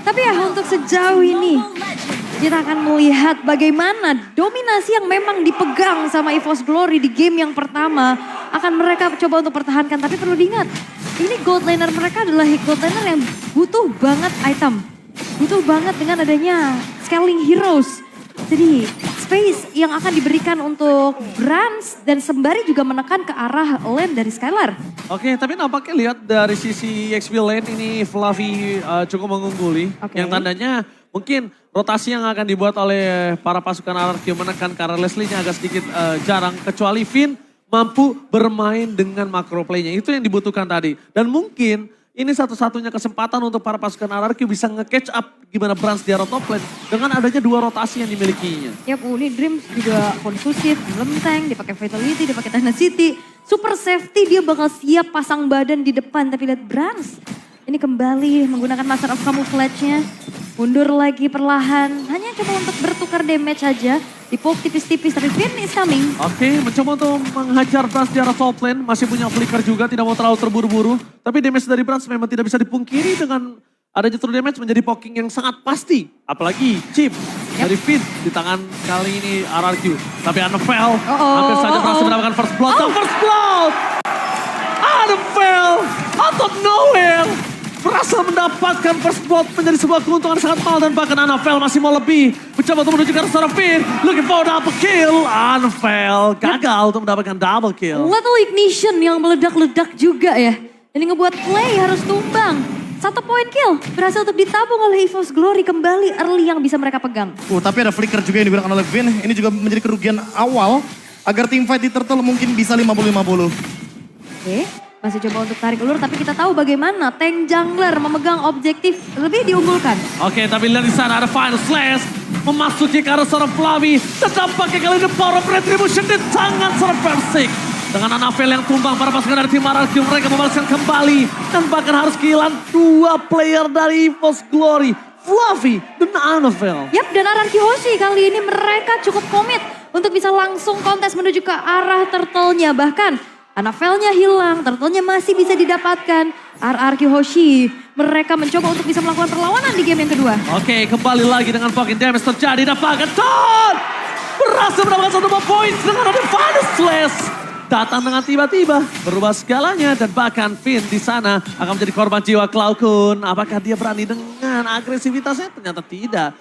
Tapi ya untuk sejauh ini kita akan melihat bagaimana dominasi yang memang dipegang sama EVOS Glory di game yang pertama akan mereka coba untuk pertahankan. Tapi perlu diingat, ini gold laner mereka adalah gold laner yang butuh banget item. Butuh banget dengan adanya scaling heroes. Jadi space yang akan diberikan untuk Brans dan sembari juga menekan ke arah lane dari Skylar. Oke, tapi nampaknya lihat dari sisi XP lane ini Fluffy cukup mengungguli. Oke. Yang tandanya mungkin rotasi yang akan dibuat oleh para pasukan RRQ menekan karena Leslie-nya agak sedikit jarang. Kecuali Finn mampu bermain dengan macro play-nya. Itu yang dibutuhkan tadi. Dan mungkin ini satu-satunya kesempatan untuk para pasukan RRQ bisa nge-catch up gimana Brans di arah top lane dengan adanya dua rotasi yang dimilikinya. Yap, ini Dreams juga konsumsif, tank, dipakai Vitality, dipakai Tenacity. Super safety dia bakal siap pasang badan di depan. Tapi lihat Brans, ini kembali menggunakan Master of Camouflage-nya. Mundur lagi perlahan, hanya coba untuk bertukar damage aja. Di-poke tipis-tipis, tapi Finn is coming. Oke, mencoba untuk menghajar Brans di arah top lane. Masih punya flicker juga, tidak mau terlalu terburu-buru. Tapi damage dari Brans memang tidak bisa dipungkiri dengan adanya true damage menjadi poking yang sangat pasti. Apalagi chip dari Finn di tangan kali ini RRQ. Tapi Annabelle hampir saja berhasil mendapatkan first blood. First blood! Annabelle out of nowhere berhasil mendapatkan first blood menjadi sebuah keuntungan sangat mahal dan bahkan Annabelle masih mau lebih. Mencoba untuk menuju ke arah seorang Finn. Looking for double kill. Annabelle gagal untuk mendapatkan double kill. Lethal Ignition yang meledak-ledak juga ya. Ini ngebuat play harus tumbang. 1 point kill berhasil untuk ditabung oleh EVOS Glory kembali early yang bisa mereka pegang. Tapi ada flicker juga yang digunakan oleh Vin. Ini juga menjadi kerugian awal agar tim fight di Turtle mungkin bisa 50-50. Oke, masih coba untuk tarik ulur tapi kita tahu bagaimana tank jungler memegang objektif lebih diunggulkan. Oke, tapi lihat di sana ada Final Slash memasuki ke arah seorang Flavi. Dan tampaknya kali ini power of retribution di tangan seorang Persik. Dengan Annabelle yang tumbang, para pasukan dari tim RRQ mereka membalaskan kembali. Dan bahkan harus kehilangan 2 player dari EVOS Glory. Fluffy dan Annabelle. Yap, dan RRQ Hoshi kali ini mereka cukup komit untuk bisa langsung kontes menuju ke arah turtle-nya. Bahkan Annabelle-nya hilang, turtle-nya masih bisa didapatkan. RRQ Hoshi mereka mencoba untuk bisa melakukan perlawanan di game yang kedua. Oke, kembali lagi dengan fucking damage terjadi. Dapatkan Ton! Berhasil mendapatkan 1 poin dengan ada Final Slash. Datang dengan tiba-tiba, berubah segalanya dan bahkan Finn di sana akan menjadi korban jiwa Cloud-kun. Apakah dia berani dengan agresivitasnya? Ternyata tidak.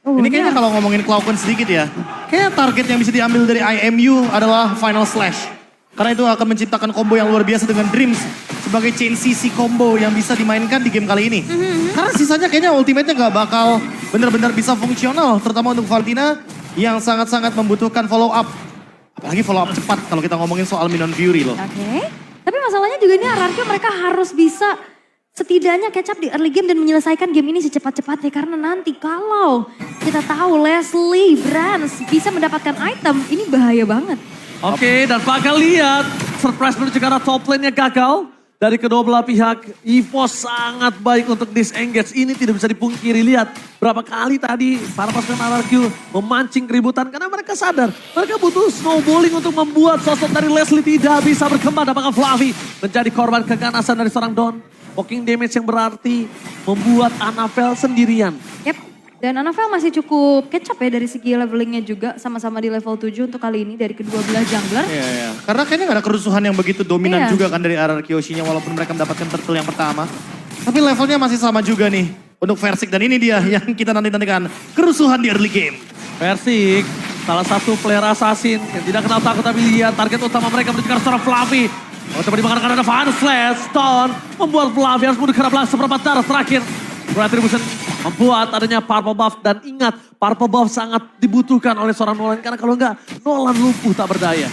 Ini kayaknya kalau ngomongin Cloud-kun sedikit ya, kayaknya target yang bisa diambil dari IMU adalah Final Slash. Karena itu akan menciptakan combo yang luar biasa dengan Dreams sebagai chain CC combo yang bisa dimainkan di game kali ini. Karena sisanya kayaknya ultimate-nya gak bakal benar-benar bisa fungsional, terutama untuk Valentina yang sangat-sangat membutuhkan follow up. Apalagi follow up cepat kalau kita ngomongin soal Minion Fury loh. Oke, tapi masalahnya juga ini RRQ mereka harus bisa setidaknya catch up di early game dan menyelesaikan game ini secepat-cepatnya. Karena nanti kalau kita tahu Leslie, Brans bisa mendapatkan item, ini bahaya banget. Oke, dan bakal lihat surprise menuju ke arah top lane-nya gagal. Dari kedua belah pihak, EVOS sangat baik untuk disengage. Ini tidak bisa dipungkiri. Lihat berapa kali tadi para pasukan RRQ memancing keributan. Karena mereka sadar mereka butuh snowballing untuk membuat sosok dari Leslie tidak bisa berkembang. Apakah Fluffy menjadi korban keganasan dari seorang Don. Poking damage yang berarti membuat Annabelle sendirian. Yap. Dan Annabelle masih cukup catch up ya dari segi levelingnya juga. Sama-sama di level 7 untuk kali ini dari kedua belah jungler. Iya. Karena kayaknya gak ada kerusuhan yang begitu dominan juga kan dari RRQ Hoshi-nya walaupun mereka mendapatkan turtle yang pertama. Tapi levelnya masih sama juga nih untuk Versik. Dan ini dia yang kita nanti-nantikan, kerusuhan di early game. Versik, salah satu player assassin yang tidak kenal takut tapi lihat target utama mereka menuju ke arah seorang Fluffy. Coba dimakan ada Final Slash, Stone membuat Fluffy harus menuju ke arah belakang seperempat darah terakhir. Retribution membuat adanya purple buff dan ingat purple buff sangat dibutuhkan oleh seorang Nolan karena kalau enggak Nolan lumpuh tak berdaya.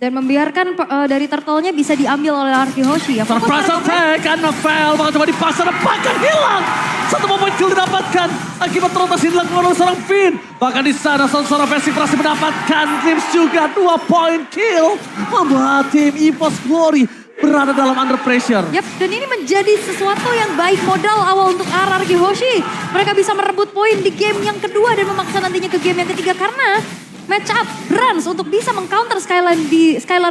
Dan membiarkan dari turtle-nya bisa diambil oleh RRQ Hoshi ya. Surprise attack, Annabelle bakal coba dipasang dan bahkan hilang. 1 poin kill didapatkan akibat rotasi dilakukan oleh seorang Finn. Bahkan di sana seorang Versik berhasil mendapatkan Dreams juga 2 point kill. Membuat tim EVOS Glory berada dalam under pressure. Yap, dan ini menjadi sesuatu yang baik modal awal untuk RRQ Hoshi. Mereka bisa merebut poin di game yang kedua dan memaksa nantinya ke game yang ketiga karena match up Brans untuk bisa mengcounter Skylar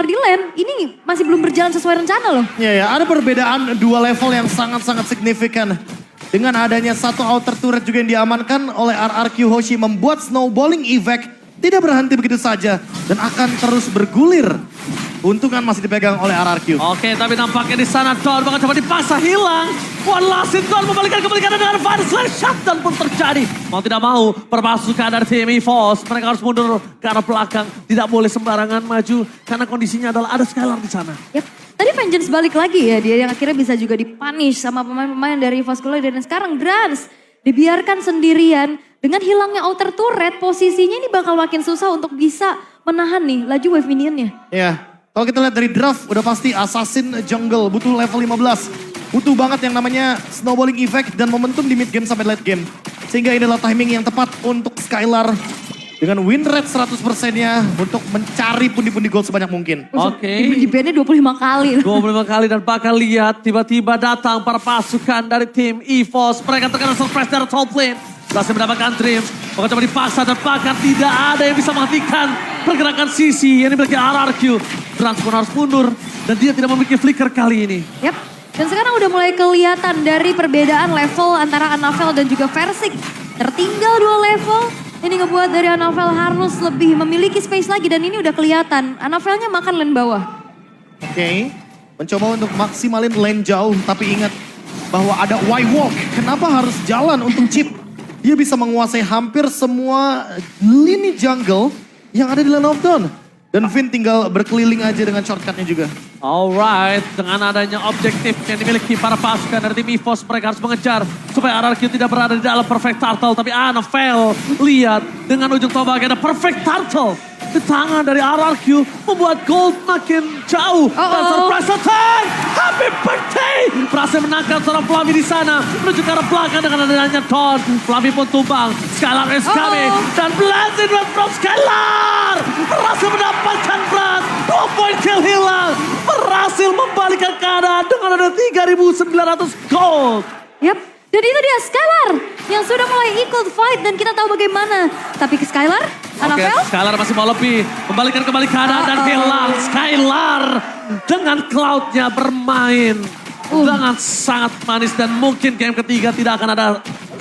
di lane ini masih belum berjalan sesuai rencana loh. Iya, ada perbedaan 2 level yang sangat-sangat signifikan. Dengan adanya satu outer turret juga yang diamankan oleh RRQ, Hoshi membuat snowballing effect tidak berhenti begitu saja dan akan terus bergulir. Untungan masih dipegang oleh RRQ. Oke, tapi nampaknya di sana Don bakal coba dipaksa hilang. One last hit, Don membalikan kembali kanan dengan final slash shutdown pun terjadi. Mau tidak mau, permasukan dari tim EVOS. Mereka harus mundur ke arah belakang. Tidak boleh sembarangan maju karena kondisinya adalah ada Skylar di sana. Yap. Tadi Vengeance balik lagi ya, dia yang akhirnya bisa juga dipunish sama pemain-pemain dari EVOS Glory. Dan sekarang Drans dibiarkan sendirian dengan hilangnya outer turret, posisinya ini bakal makin susah untuk bisa menahan nih laju wave minionnya. Ya, kalau kita lihat dari draft udah pasti Assassin Jungle butuh level 15. Butuh banget yang namanya snowballing effect dan momentum di mid game sampai late game. Sehingga ini adalah timing yang tepat untuk Skylar dengan win rate 100%-nya untuk mencari pundi-pundi gold sebanyak mungkin. Oke. Di bandnya 25 kali. 25 kali dan bakal lihat tiba-tiba datang para pasukan dari tim EVOS. Mereka terkena surprise dari top lane. Berhasil mendapatkan Dreams. Bakal coba dipaksa dan bahkan tidak ada yang bisa menghentikan pergerakan sisi yang dimiliki RRQ. Drans pun harus mundur dan dia tidak memiliki flicker kali ini. Yap. Dan sekarang udah mulai kelihatan dari perbedaan level antara Anavel dan juga Versik. Tertinggal 2 level. Ini ngebuat dari Anavel harus lebih memiliki space lagi dan ini udah kelihatan. Anavelnya makan lane bawah. Oke, mencoba untuk maksimalin lane jauh tapi ingat bahwa ada Y-Walk. Kenapa harus jalan untuk chip? Dia bisa menguasai hampir semua lini jungle yang ada di Land of Dawn. Dan Vin tinggal berkeliling aja dengan shortcutnya juga. Alright, dengan adanya objektif yang dimiliki para pasukan dari tim EVOS, mereka harus mengejar supaya RRQ tidak berada di dalam perfect turtle. Tapi Anavel, lihat dengan ujung tombaknya ada perfect turtle di tangan dari RRQ membuat gold makin jauh. Dan surprise attack, happy birthday! Berhasil menangkap seorang Flavi di sana menuju ke arah belakang dengan adanya Dawn. Flavi pun tumbang, Skylar is coming dan blazing from Skylar berhasil mendapatkan blast, 2 point kill hilang. Berhasil membalikkan keadaan dengan ada 3.900 gold. Yap, dan itu dia Skylar yang sudah mulai ikut fight dan kita tahu bagaimana. Tapi ke Skylar, Anavel. Oke, Skylar masih mau lebih. Membalikan kembali keadaan dan hilang. Skylar dengan cloudnya bermain. Dengan sangat manis dan mungkin game ketiga tidak akan ada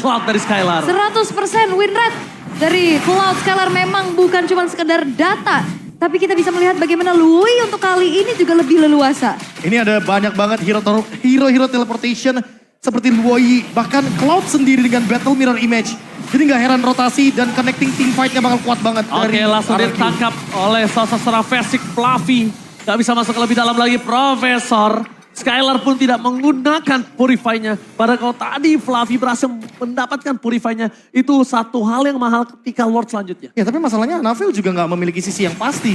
cloud dari Skylar. 100% win rate dari Cloud Skylar memang bukan cuma sekedar data. Tapi kita bisa melihat bagaimana Lui untuk kali ini juga lebih leluasa. Ini ada banyak banget hero-hero teleportation seperti Luoyi. Bahkan Cloud sendiri dengan Battle Mirror Image. Jadi gak heran rotasi dan connecting team fight-nya bakal kuat banget. Oke, langsung RRQ. ditangkap oleh salah seorang Versik Fluffy. Gak bisa masuk lebih dalam lagi Profesor. Skylar pun tidak menggunakan Purify-nya. Padahal kalau tadi Fluffy berhasil mendapatkan Purify-nya, itu satu hal yang mahal ketika Lord selanjutnya. Ya tapi masalahnya Anavel juga gak memiliki sisi yang pasti.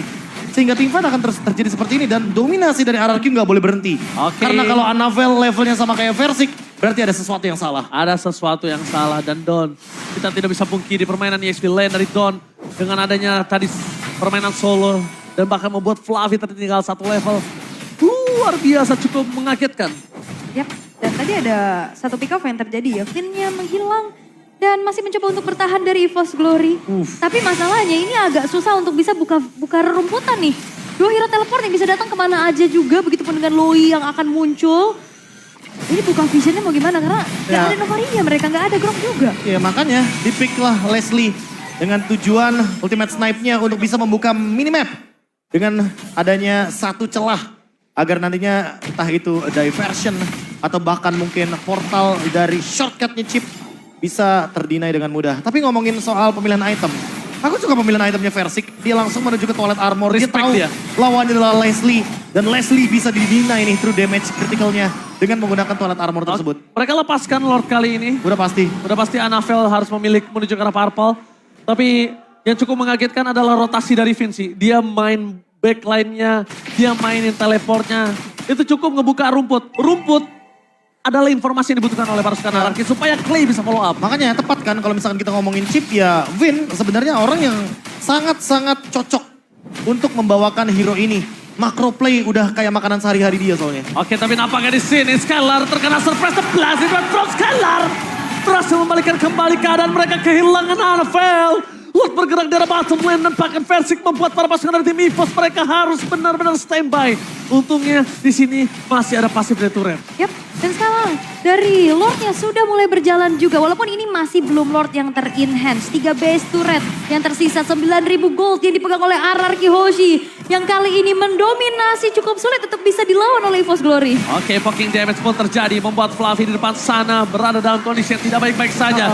Sehingga team fight akan terus terjadi seperti ini dan dominasi dari RRQ gak boleh berhenti. Oke. Karena kalau Anavel levelnya sama kayak Versik, berarti ada sesuatu yang salah. Ada sesuatu yang salah dan Don. Kita tidak bisa pungkiri permainan EXP lane dari Don. Dengan adanya tadi permainan solo dan bahkan membuat Fluffy tertinggal 1 level. Luar biasa, cukup mengagetkan. Yap, dan tadi ada satu pick off yang terjadi ya. Vin-nya menghilang dan masih mencoba untuk bertahan dari EVOS Glory. Tapi masalahnya ini agak susah untuk bisa buka rerumputan nih. 2 hero teleport yang bisa datang kemana aja juga, begitupun dengan Lui yang akan muncul. Ini buka visionnya mau gimana karena gak ada Novaria, mereka gak ada Grok juga. Ya makanya di-pick lah Leslie dengan tujuan ultimate snipe-nya untuk bisa membuka minimap. Dengan adanya satu celah. Agar nantinya entah itu diversion atau bahkan mungkin portal dari shortcutnya chip bisa terdinai dengan mudah. Tapi ngomongin soal pemilihan item. Aku suka pemilihan itemnya Versik. Dia langsung menuju ke toilet armor. Dia Respect tahu dia. lawannya adalah Leslie. Dan Leslie bisa didinai nih through damage critical-nya dengan menggunakan toilet armor tersebut. Mereka lepaskan Lord kali ini. Udah pasti. Udah pasti Anavel harus menuju ke arah purple. Tapi yang cukup mengagetkan adalah rotasi dari Vinci. Dia main backline-nya, dia mainin teleportnya. Itu cukup ngebuka rumput. Rumput adalah informasi yang dibutuhkan oleh pasukan RRQ supaya Clay bisa follow up. Makanya tepat kan kalau misalkan kita ngomongin chip ya Vin sebenarnya orang yang sangat-sangat cocok untuk membawakan hero ini. Macro play udah kayak makanan sehari-hari dia soalnya. Oke, tapi nampaknya di sini Skylar terkena surprise blast from Skylar. Berhasil membalikan kembali keadaan mereka kehilangan Anavel. Lord bergerak dari bottom lane dan bahkan Versik membuat para pasukan dari tim EVOS mereka harus benar-benar standby. Untungnya di sini masih ada pasif dari turret. Yap, dan sekarang dari Lordnya sudah mulai berjalan juga. Walaupun ini masih belum Lord yang ter-enhance. 3 base turret yang tersisa 9.000 gold yang dipegang oleh RRQ Hoshi. Yang kali ini mendominasi cukup sulit untuk bisa dilawan oleh EVOS Glory. Oke, poking damage pun terjadi membuat Fluffy di depan sana berada dalam kondisi yang tidak baik-baik saja.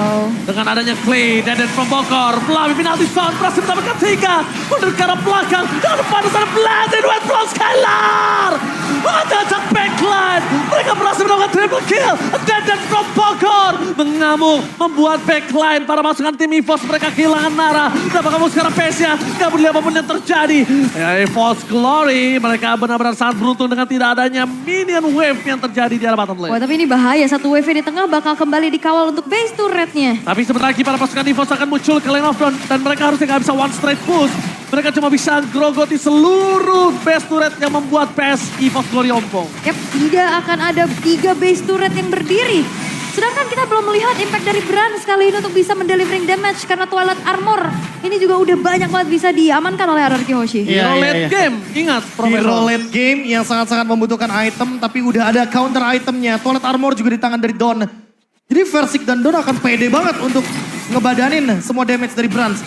Dengan adanya Clay, Deden from Bogor, Fluffy penalti shot berhasil mendapatkan 3. Mundur ke arah belakang, dan depan sana Blazing Red from Skylar. Ada backline, mereka berhasil mendapatkan triple kill. Deden from Bogor mengamuk, membuat backline para pasukan tim EVOS mereka kehilangan Nara. Dapat kamu sekarang pace-nya, gak peduli apapun yang terjadi. Ya, EVOS Glory mereka benar-benar sangat beruntung dengan tidak adanya minion wave yang terjadi di arah bottom lane. Wah, tapi ini bahaya. Satu wave di tengah bakal kembali dikawal untuk base turretnya. Tapi sebentar lagi para pasukan EVOS akan muncul ke lane of dawn dan mereka harusnya gak bisa one straight push. Mereka cuma bisa grogoti seluruh base turret yang membuat PS EVOS Glory ompong. Yap, tidak akan ada 3 base turret yang berdiri. Sedangkan kita belum melihat impact dari Brands kali ini untuk bisa mendelivering damage karena Twilight Armor. Ini juga udah banyak banget bisa diamankan oleh RRQ Hoshi. Iya, Hero iya, late iya. game, ingat Hero Profesor. late game yang sangat-sangat membutuhkan item, tapi udah ada counter itemnya. Toilet armor juga di tangan dari Don. Jadi Versik dan Don akan pede banget untuk ngebadanin semua damage dari Brands.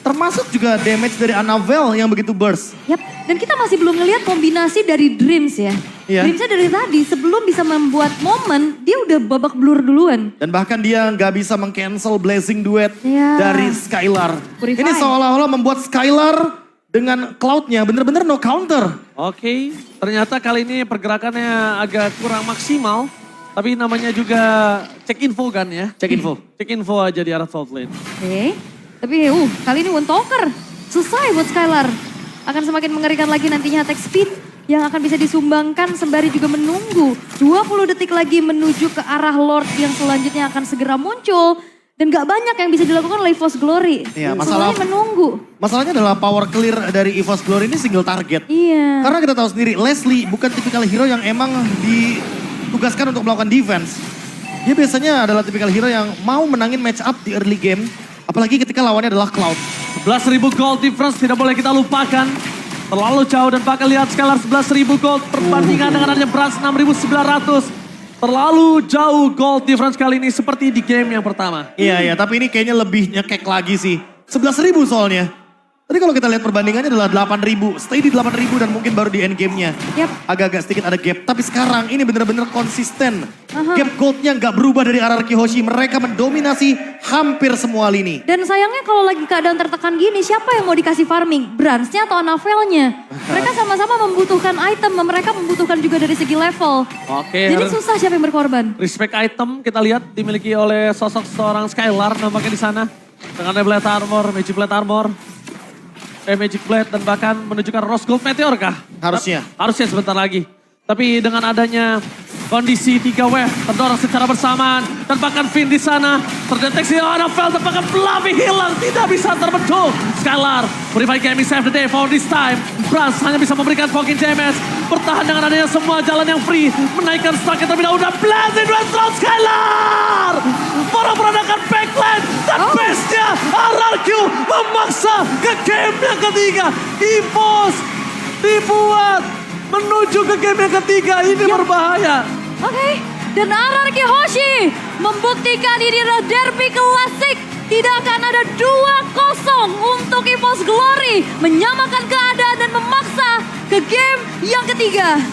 Termasuk juga damage dari Annabelle yang begitu burst. Yap, dan kita masih belum ngelihat kombinasi dari Dreams ya. Iya. Dreamsnya dari tadi sebelum bisa membuat momen, dia udah babak belur duluan. Dan bahkan dia nggak bisa meng-cancel Blazing Duet Iya. dari Skylar. Purify. Ini seolah-olah membuat Skylar dengan Cloud-nya bener-bener no counter. Oke, ternyata kali ini pergerakannya agak kurang maksimal. Tapi namanya juga cek info kan ya. Cek info. Cek info aja di arah top lane. Oke, tapi kali ini One Talker. Selesai buat Skylar. Akan semakin mengerikan lagi nantinya attack speed yang akan bisa disumbangkan sembari juga menunggu 20 detik lagi menuju ke arah Lord yang selanjutnya akan segera muncul. Dan gak banyak yang bisa dilakukan oleh EVOS Glory. Iya, Selain menunggu. Masalahnya adalah power clear dari EVOS Glory ini single target. Iya. Karena kita tahu sendiri, Leslie bukan tipikal hero yang emang ditugaskan untuk melakukan defense. Dia biasanya adalah tipikal hero yang mau menangin match up di early game. Apalagi ketika lawannya adalah Cloud. 11.000 gold difference tidak boleh kita lupakan. Terlalu jauh dan bahkan lihat Skylar 11.000 gold perbandingan dengan adanya Brands 6.900. Terlalu jauh gold difference kali ini seperti di game yang pertama. Iya, tapi ini kayaknya lebih nyekek lagi sih. 11.000 soalnya. Tadi kalau kita lihat perbandingannya adalah 8.000. Stay di 8.000 dan mungkin baru di end game-nya. Yap. Agak-agak sedikit ada gap. Tapi sekarang ini benar-benar konsisten. Aha. Gap goldnya nggak berubah dari RRQ Hoshi. Mereka mendominasi hampir semua lini. Dan sayangnya kalau lagi keadaan tertekan gini, siapa yang mau dikasih farming? Brands-nya atau Annabelle-nya? Mereka sama-sama membutuhkan item, mereka membutuhkan juga dari segi level. Oke. Jadi susah siapa yang berkorban. Respect item kita lihat dimiliki oleh sosok seorang Skylar nampaknya di sana. Dengan Blade Armor, Magic Blade Armor. Magic Blade dan bahkan menunjukkan Rose Gold Meteor kah? Harusnya. Harusnya sebentar lagi. Tapi dengan adanya kondisi 3 wave terdorong secara bersamaan. Dan bahkan Finn di sana terdeteksi Annabelle dan bahkan Fluffy hilang. Tidak bisa terbentuk. Skylar, Purify Gaming save the day for this time. Brands hanya bisa memberikan poking damage. Bertahan dengan adanya semua jalan yang free. Menaikkan stacknya terlebih dahulu. Blazing Red Throat Skylar. Meredakan backline. Dan base-nya RRQ memaksa ke game yang ketiga. EVOS dibuat menuju ke game yang ketiga. Ini berbahaya. Oke, dan RRQ Hoshi membuktikan ini adalah derby klasik. Tidak akan ada 2-0 untuk EVOS Glory. Menyamakan keadaan dan memaksa ke game yang ketiga.